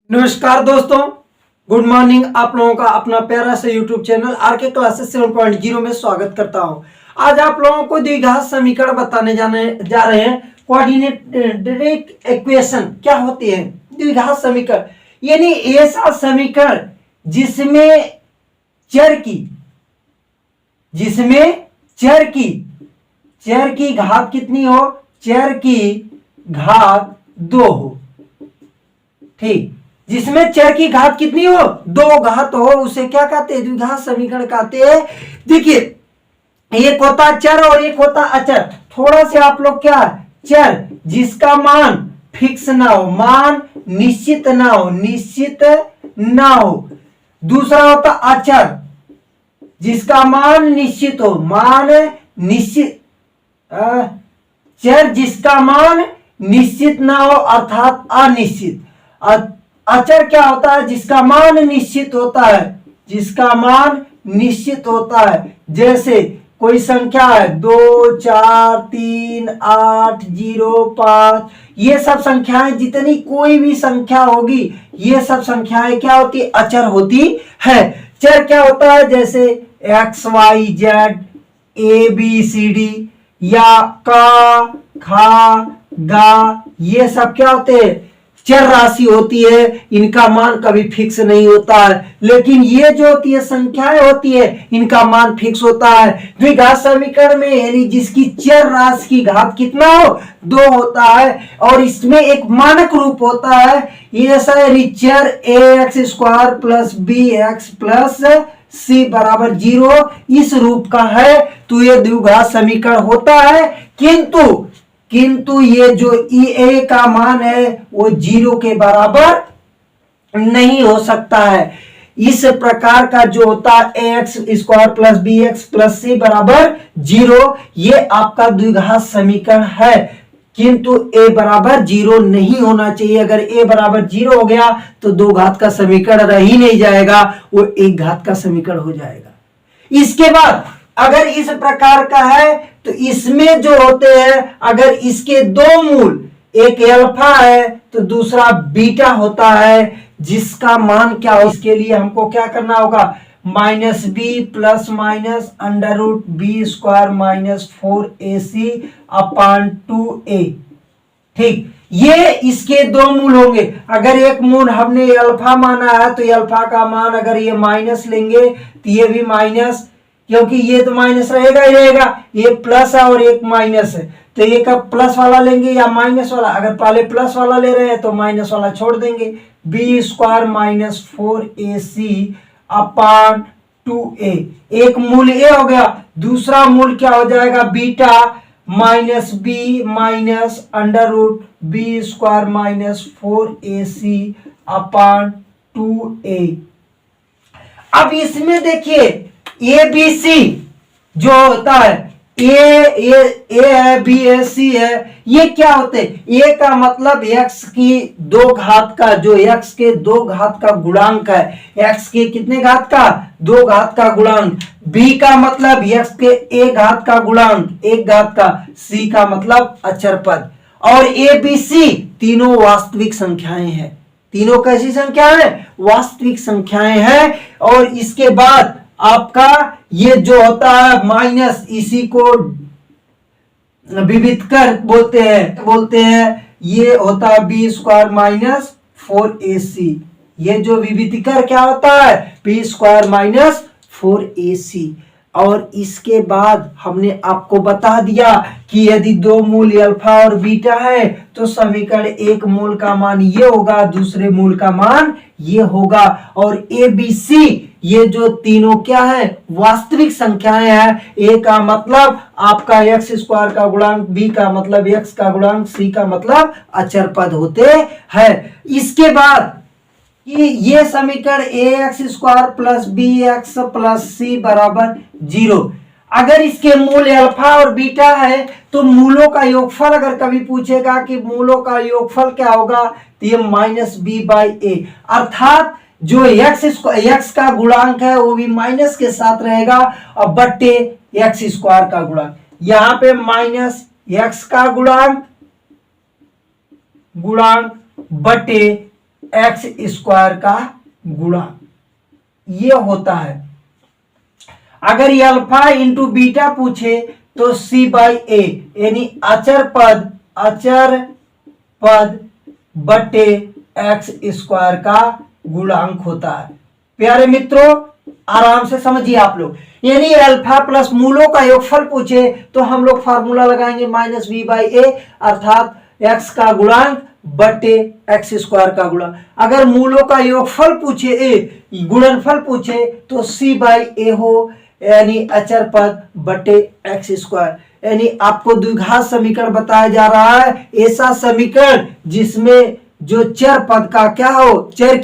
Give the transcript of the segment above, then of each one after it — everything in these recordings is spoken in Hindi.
नमस्कार दोस्तों, गुड मॉर्निंग। आप लोगों का अपना प्यारा सा यूट्यूब चैनल आरके क्लासेस 7.0 में स्वागत करता हूं। आज आप लोगों को द्विघात समीकरण बताने जा रहे हैं। कोऑर्डिनेट इक्वेशन क्या होती है? द्विघात समीकरण यानी ऐसा समीकरण जिसमें चर की घात कितनी हो? चर की घात 2 हो। ठीक, जिसमें चर की घात कितनी हो? 2 घात हो, उसे क्या कहते हैं? द्विघात समीकरण कहते हैं। देखिए, एक होता चर और एक होता अचर। थोड़ा से आप लोग क्या, चर जिसका मान फिक्स ना हो, मान निश्चित ना हो। दूसरा होता अचर जिसका मान निश्चित हो, चर जिसका मान निश्चित ना हो अर्थात अनिश्चित। अचर क्या होता है? जिसका मान निश्चित होता है। जैसे कोई संख्या है 2 4 3 8 0 5, ये सब संख्याएं, जितनी कोई भी संख्या होगी, ये सब संख्याएं क्या होती? अचर होती है। चर क्या होता है? जैसे x y z a b c d या का खा गा, ये सब क्या होते हैं? चर राशि होती है। इनका मान कभी फिक्स नहीं होता है, लेकिन ये जो होती है संख्याएं होती है, इनका मान फिक्स होता है। द्विघात समीकरण में यानी जिसकी चर राशि की घात कितना हो? 2 होता है, और इसमें एक मानक रूप होता है। ये ऐसा है, चर ax² plus bx plus c बराबर 0 इस रूप का है, तो ये द्विघात समीकरण होता है। किंतु ये जो a का मान है वो 0 के बराबर नहीं हो सकता है। इस प्रकार का जो होता है ax² plus bx plus c बराबर 0, ये आपका द्विघात समीकरण है। किंतु a बराबर 0 नहीं होना चाहिए। अगर a बराबर 0 हो गया तो 2 घात का समीकरण रह ही नहीं जाएगा, वो 1 घात का समीकरण हो जाएगा। इसके बाद अगर इस प्रकार का है तो इसमें जो होते हैं, अगर इसके 2 मूल, एक अल्फा है तो दूसरा बीटा होता है, जिसका मान क्या हो? इसके लिए हमको क्या करना होगा? -b plus minus √b² minus 4ac अपान 2a। ठीक, ये इसके 2 मूल होंगे। अगर एक मूल हमने अल्फा माना है तो अल्फा का मान अगर ये माइनस लेंगे तो ये भी माइनस, क्योंकि ये तो माइनस रहेगा ही रहेगा। ये प्लस है और एक माइनस है, तो एक प्लस वाला लेंगे या माइनस वाला? अगर पहले प्लस वाला ले रहे हैं तो माइनस वाला छोड़ देंगे। b² माइनस 4ac अपान 2a, एक मूल ए हो गया। दूसरा मूल क्या हो जाएगा? Beta -b minus √b² minus 4ac अपान 2a। अब इसमें देखिए ABC जो होता है, ए है, बी है, सी है, ये क्या होते हैं? ए का मतलब x की 2 घात का, जो x के 2 घात का गुणांक है, x के कितने घात का? 2 घात का गुणांक। b का मतलब x के 1 घात का गुणांक, 1 घात का। c का मतलब अचर पद। और ए बी सी तीनों वास्तविक संख्याएं हैं। तीनों कैसी संख्या है? वास्तविक संख्याएं हैं। और इसके बाद आपका ये जो होता है माइनस, इसी को विविधकर बोलते हैं। ये होता है b² माइनस 4ac। ये जो विविधकर क्या होता है? b² minus 4ac। और इसके बाद हमने आपको बता दिया कि यदि 2 मूल अल्फा और बीटा है तो समीकरण एक मूल का मान ये होगा, दूसरे मूल का मान ये होगा। और ए बी सी ये जो तीनों क्या है? वास्तविक संख्याएं हैं। ए का मतलब आपका x² का गुणांक, बी का मतलब x का गुणांक, सी का मतलब अचर पद होते हैं। इसके बाद कि ये समीकरण ax² plus bx plus c बराबर 0। अगर इसके मूल अल्फा और बीटा है तो मूलों का योगफल अगर कभी पूछेगा कि मूलों का योगफल क्या होगा, तो ये -b/a, अर्थात जो x का गुणांक है वो भी माइनस के साथ रहेगा और बट्टे x² का गुणांक। यहां पे -x का गुणांक बटे एक्स स्क्वायर का गुणा, ये होता है। अगर ये अल्फा इंटू बीटा पूछे तो सी बाई ए, यानी अचर पद बटे एक्स स्क्वायर का गुणांक होता है। प्यारे मित्रों आराम से समझिए आप लोग, यानी अल्फा प्लस मूलों का योगफल पूछे तो हम लोग फार्मूला लगाएंगे माइनस बी बाई ए, अर्थात एक्स का गुणांक बटे एक्स स्क्वायर का गुणा। अगर मूलों का योगफल पूछे गुणनफल पूछे तो सी बाई ए हो, यानी अचर पद बटे एक्स स्क्वायर। यानी आपको द्विघात समीकरण बताया जा रहा है, ऐसा समीकरण जिसमें जो चर पद का क्या हो, चर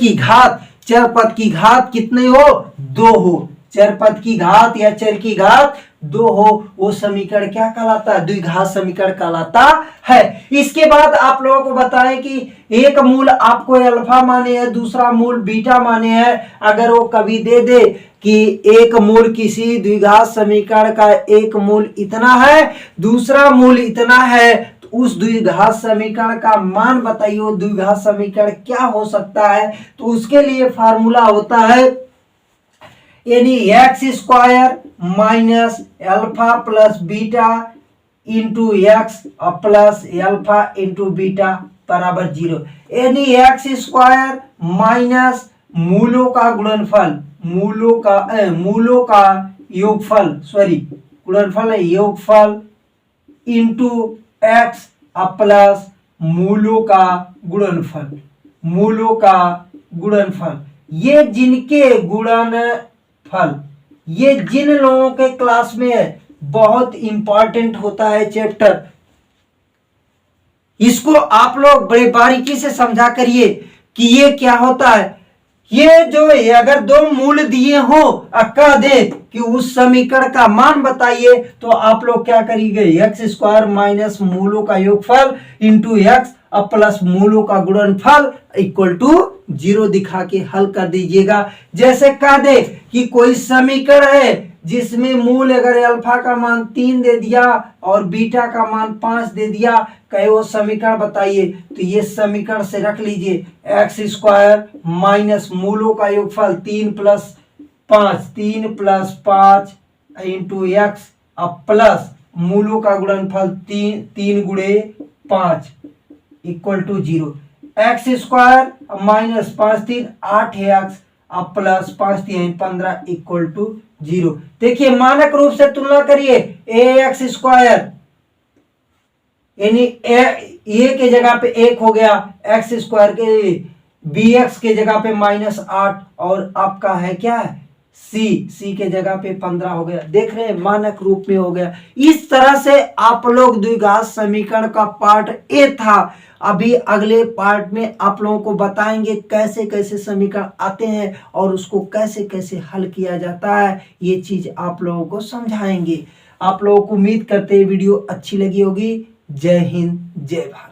पद की घात कितने हो, 2 हो। चर पद की घात या चर की घात 2 हो, वो समीकरण क्या कहलाता है, द्विघात समीकरण कहलाता है। इसके बाद आप लोगों को बताएं कि एक मूल आपको अल्फा माने है, दूसरा मूल बीटा माने है। अगर वो कभी दे दे कि एक मूल किसी द्विघात समीकरण का एक मूल इतना है, दूसरा मूल इतना है, तो उस द्विघात समीकरण का मान बताइए, वो द्विघात समीकरण क्या हो सकता है। तो उसके लिए फार्मूला होता है, यानी x square minus alpha plus beta into X plus alpha into beta बराबर 0। यानी एक्स स्क्वायर माइनस मूलों का गुणनफल, मूलों का योगफल, गुणनफल है योगफल इंटू एक्स प्लस मूलों का गुणनफल। ये जिनके गुणनफल, ये जिन लोगों के क्लास में बहुत इंपॉर्टेंट होता है चैप्टर, इसको आप लोग बड़े बारीकी से समझा करिए कि ये क्या होता है। ये जो अगर 2 मूल दिए हो, कह दे कि उस समीकरण का मान बताइए, तो आप लोग क्या करिएगा, एक्स स्क्वायर माइनस मूलों का योगफल इंटू एक्स प्लस मूलों का गुणनफल इक्वल टू 0 दिखा के हल कर दीजिएगा। जैसे कह दे कि कोई समीकरण है जिसमें मूल अगर अल्फा का मान 3 दे दिया और बीटा का मान 5 दे दिया, कहे वो समीकरण बताइए। तो ये समीकरण से रख लीजिए, एक्स स्क्वायर माइनस मूलों का योगफल 3 प्लस 5 इंटू एक्स प्लस मूलों का गुणनफल 3 गुणे 5 equal to 0। X square minus 5 3 8 X plus 5 3 15 equal to 0। देखिए मानक रूप से तुलना करिए, ए एक्स स्क्वायर यानी ए के जगह पे 1 हो गया, एक्स स्क्वायर के बी एक्स के जगह पे -8 और आपका है क्या है सी के जगह पे 15 हो गया। देख रहे हैं मानक रूप में हो गया। इस तरह से आप लोग द्विघात समीकरण का पार्ट ए था। अभी अगले पार्ट में आप लोगों को बताएंगे कैसे कैसे समीकरण आते हैं और उसको कैसे कैसे हल किया जाता है, ये चीज आप लोगों को समझाएंगे। आप लोगों को उम्मीद करते हैं वीडियो अच्छी लगी होगी। जय हिंद जय भारत।